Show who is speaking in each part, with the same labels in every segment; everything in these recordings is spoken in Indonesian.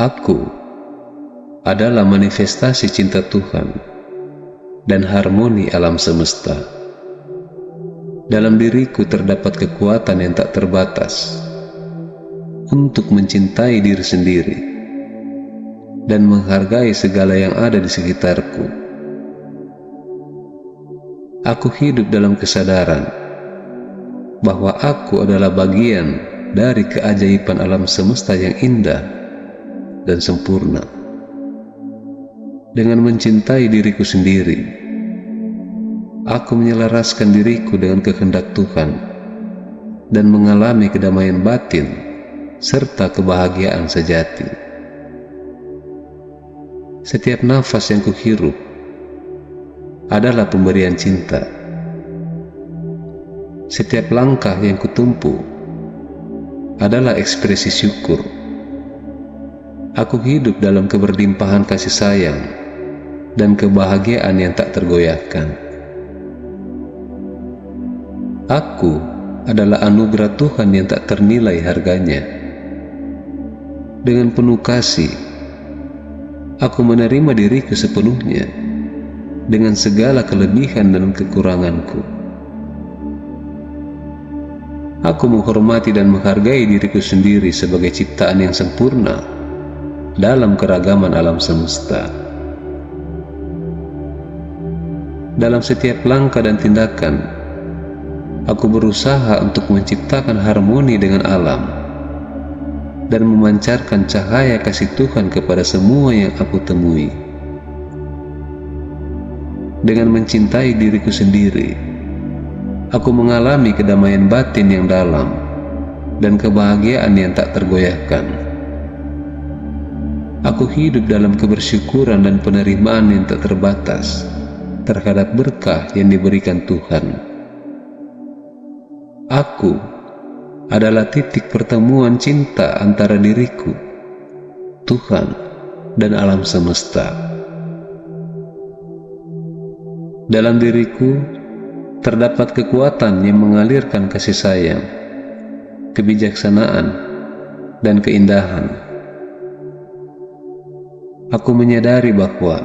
Speaker 1: Aku adalah manifestasi cinta Tuhan dan harmoni alam semesta. Dalam diriku terdapat kekuatan yang tak terbatas untuk mencintai diri sendiri dan menghargai segala yang ada di sekitarku. Aku hidup dalam kesadaran bahwa aku adalah bagian dari keajaiban alam semesta yang indah dan sempurna. Dengan mencintai diriku sendiri, aku menyelaraskan diriku dengan kehendak Tuhan dan mengalami kedamaian batin serta kebahagiaan sejati. Setiap nafas yang kuhirup adalah pemberian cinta. Setiap langkah yang kutempuh adalah ekspresi syukur. Aku hidup dalam keberlimpahan kasih sayang dan kebahagiaan yang tak tergoyahkan. Aku adalah anugerah Tuhan yang tak ternilai harganya. Dengan penuh kasih, aku menerima diriku sepenuhnya dengan segala kelebihan dan kekuranganku. Aku menghormati dan menghargai diriku sendiri sebagai ciptaan yang sempurna dalam keragaman alam semesta. Dalam setiap langkah dan tindakan, aku berusaha untuk menciptakan harmoni dengan alam dan memancarkan cahaya kasih Tuhan kepada semua yang aku temui. Dengan mencintai diriku sendiri, aku mengalami kedamaian batin yang dalam dan kebahagiaan yang tak tergoyahkan. Aku hidup dalam kebersyukuran dan penerimaan yang tak terbatas terhadap berkah yang diberikan Tuhan. Aku adalah titik pertemuan cinta antara diriku, Tuhan, dan alam semesta. Dalam diriku terdapat kekuatan yang mengalirkan kasih sayang, kebijaksanaan, dan keindahan. Aku menyadari bahwa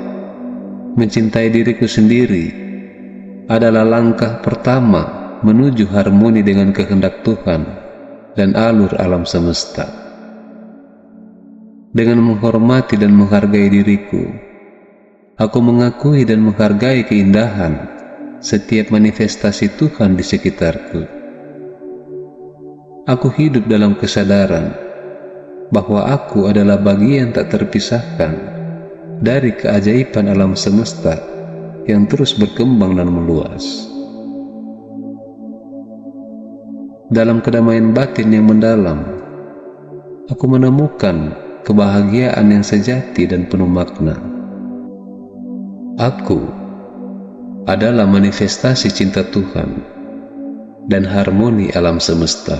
Speaker 1: mencintai diriku sendiri adalah langkah pertama menuju harmoni dengan kehendak Tuhan dan alur alam semesta. Dengan menghormati dan menghargai diriku, aku mengakui dan menghargai keindahan setiap manifestasi Tuhan di sekitarku. Aku hidup dalam kesadaran bahwa aku adalah bagian tak terpisahkan dari keajaiban alam semesta yang terus berkembang dan meluas. Dalam kedamaian batin yang mendalam, aku menemukan kebahagiaan yang sejati dan penuh makna. Aku adalah manifestasi cinta Tuhan dan harmoni alam semesta.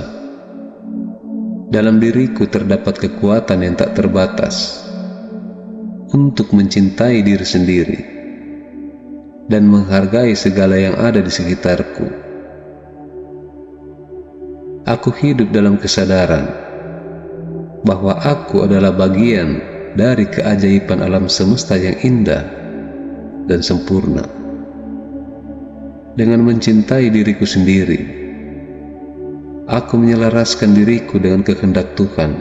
Speaker 1: Dalam diriku terdapat kekuatan yang tak terbatas untuk mencintai diri sendiri dan menghargai segala yang ada di sekitarku. Aku hidup dalam kesadaran bahwa aku adalah bagian dari keajaiban alam semesta yang indah dan sempurna. Dengan mencintai diriku sendiri, aku menyelaraskan diriku dengan kehendak Tuhan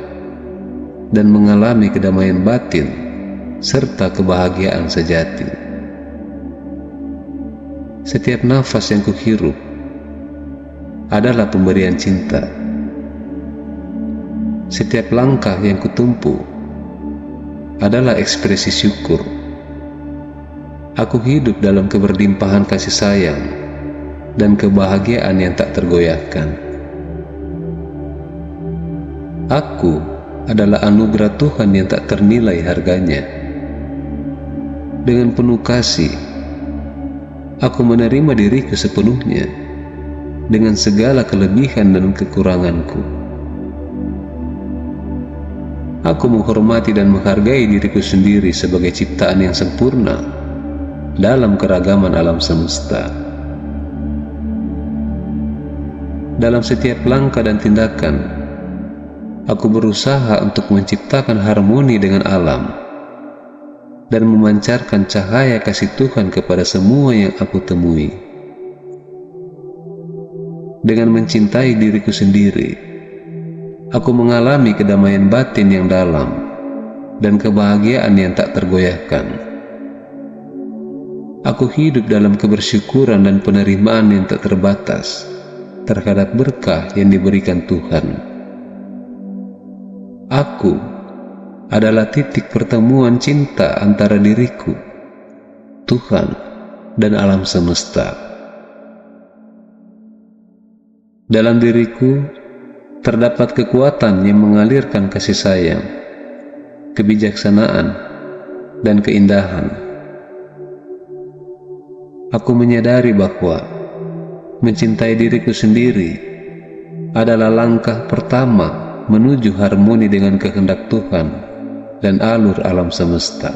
Speaker 1: dan mengalami kedamaian batin serta kebahagiaan sejati. Setiap nafas yang kuhirup adalah pemberian cinta. Setiap langkah yang kutempuh adalah ekspresi syukur. Aku hidup dalam keberlimpahan kasih sayang dan kebahagiaan yang tak tergoyahkan. Aku adalah anugerah Tuhan yang tak ternilai harganya. Dengan penuh kasih, aku menerima diriku sepenuhnya dengan segala kelebihan dan kekuranganku. Aku menghormati dan menghargai diriku sendiri sebagai ciptaan yang sempurna dalam keragaman alam semesta. Dalam setiap langkah dan tindakan, Aku berusaha untuk menciptakan harmoni dengan alam dan memancarkan cahaya kasih Tuhan kepada semua yang aku temui. Dengan mencintai diriku sendiri, aku mengalami kedamaian batin yang dalam dan kebahagiaan yang tak tergoyahkan. Aku hidup dalam kebersyukuran dan penerimaan yang tak terbatas terhadap berkah yang diberikan Tuhan. Aku adalah titik pertemuan cinta antara diriku, Tuhan, dan alam semesta. Dalam diriku terdapat kekuatan yang mengalirkan kasih sayang, kebijaksanaan, dan keindahan. Aku menyadari bahwa mencintai diriku sendiri adalah langkah pertama menuju harmoni dengan kehendak Tuhan dan alur alam semesta.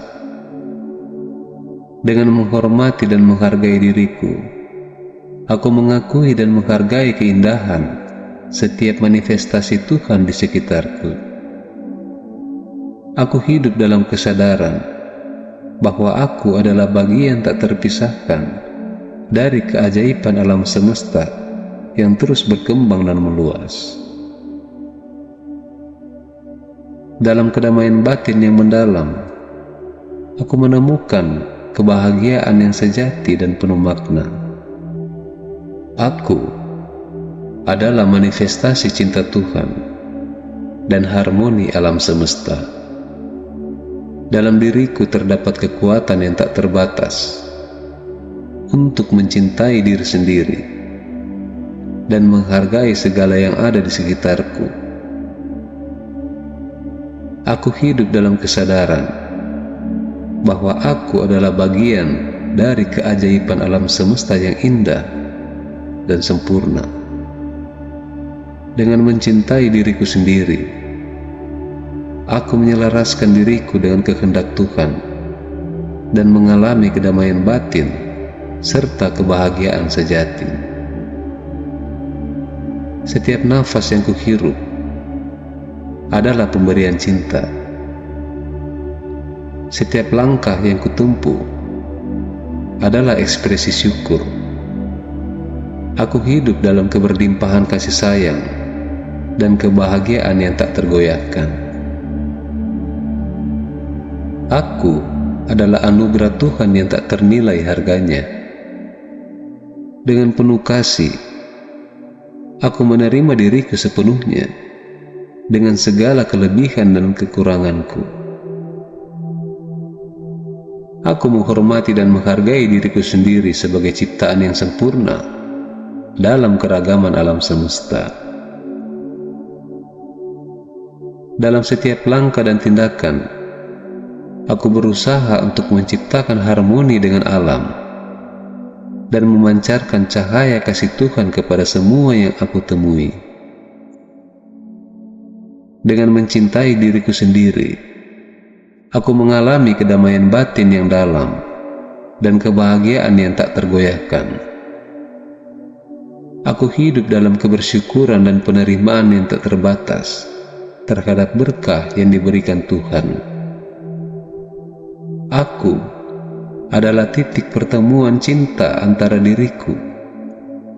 Speaker 1: Dengan menghormati dan menghargai diriku, aku mengakui dan menghargai keindahan setiap manifestasi Tuhan di sekitarku. Aku hidup dalam kesadaran bahwa aku adalah bagian tak terpisahkan dari keajaiban alam semesta yang terus berkembang dan meluas. Dalam kedamaian batin yang mendalam, aku menemukan kebahagiaan yang sejati dan penuh makna. Aku adalah manifestasi cinta Tuhan dan harmoni alam semesta. Dalam diriku terdapat kekuatan yang tak terbatas untuk mencintai diri sendiri dan menghargai segala yang ada di sekitarku. Aku hidup dalam kesadaran bahwa aku adalah bagian dari keajaiban alam semesta yang indah dan sempurna. Dengan mencintai diriku sendiri, aku menyelaraskan diriku dengan kehendak Tuhan dan mengalami kedamaian batin serta kebahagiaan sejati. Setiap nafas yang kuhirup adalah pemberian cinta. Setiap langkah yang kutempuh adalah ekspresi syukur. Aku hidup dalam keberlimpahan kasih sayang dan kebahagiaan yang tak tergoyahkan. Aku adalah anugerah Tuhan yang tak ternilai harganya. Dengan penuh kasih, aku menerima diriku sepenuhnya dengan segala kelebihan dan kekuranganku. Aku menghormati dan menghargai diriku sendiri sebagai ciptaan yang sempurna dalam keragaman alam semesta. Dalam setiap langkah dan tindakan, aku berusaha untuk menciptakan harmoni dengan alam dan memancarkan cahaya kasih Tuhan kepada semua yang aku temui. Dengan mencintai diriku sendiri, aku mengalami kedamaian batin yang dalam dan kebahagiaan yang tak tergoyahkan. Aku hidup dalam kebersyukuran dan penerimaan yang tak terbatas terhadap berkah yang diberikan Tuhan. Aku adalah titik pertemuan cinta antara diriku,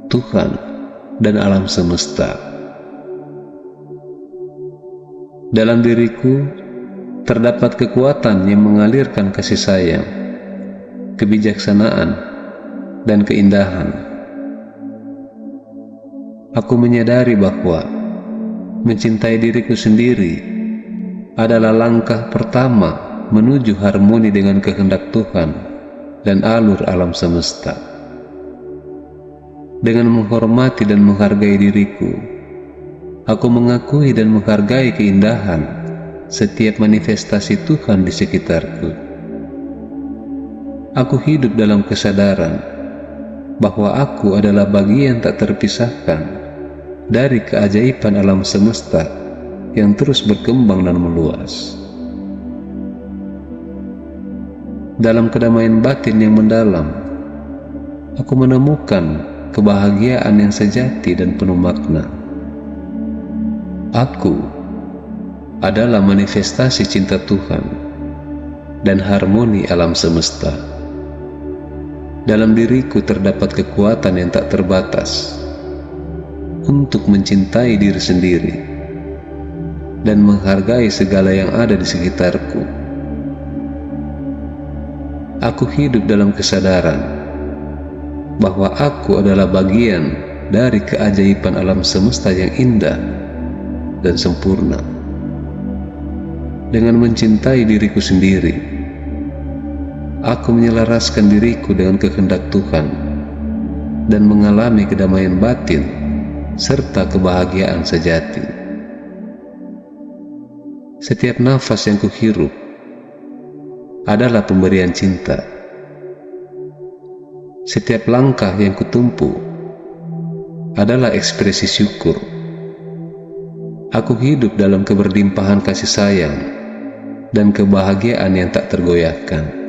Speaker 1: Tuhan, dan alam semesta. Dalam diriku terdapat kekuatan yang mengalirkan kasih sayang, kebijaksanaan, dan keindahan. Aku menyadari bahwa mencintai diriku sendiri adalah langkah pertama menuju harmoni dengan kehendak Tuhan dan alur alam semesta. Dengan menghormati dan menghargai diriku, aku mengakui dan menghargai keindahan setiap manifestasi Tuhan di sekitarku. Aku hidup dalam kesadaran bahwa aku adalah bagian tak terpisahkan dari keajaiban alam semesta yang terus berkembang dan meluas. Dalam kedamaian batin yang mendalam, aku menemukan kebahagiaan yang sejati dan penuh makna. Aku adalah manifestasi cinta Tuhan dan harmoni alam semesta. Dalam diriku terdapat kekuatan yang tak terbatas untuk mencintai diri sendiri dan menghargai segala yang ada di sekitarku. Aku hidup dalam kesadaran bahwa aku adalah bagian dari keajaiban alam semesta yang indah dan sempurna. Dengan mencintai diriku sendiri, aku menyelaraskan diriku dengan kehendak Tuhan dan mengalami kedamaian batin serta kebahagiaan sejati. Setiap nafas yang kuhirup adalah pemberian cinta. Setiap langkah yang kutempuh adalah ekspresi syukur. Aku hidup dalam keberlimpahan kasih sayang dan kebahagiaan yang tak tergoyahkan.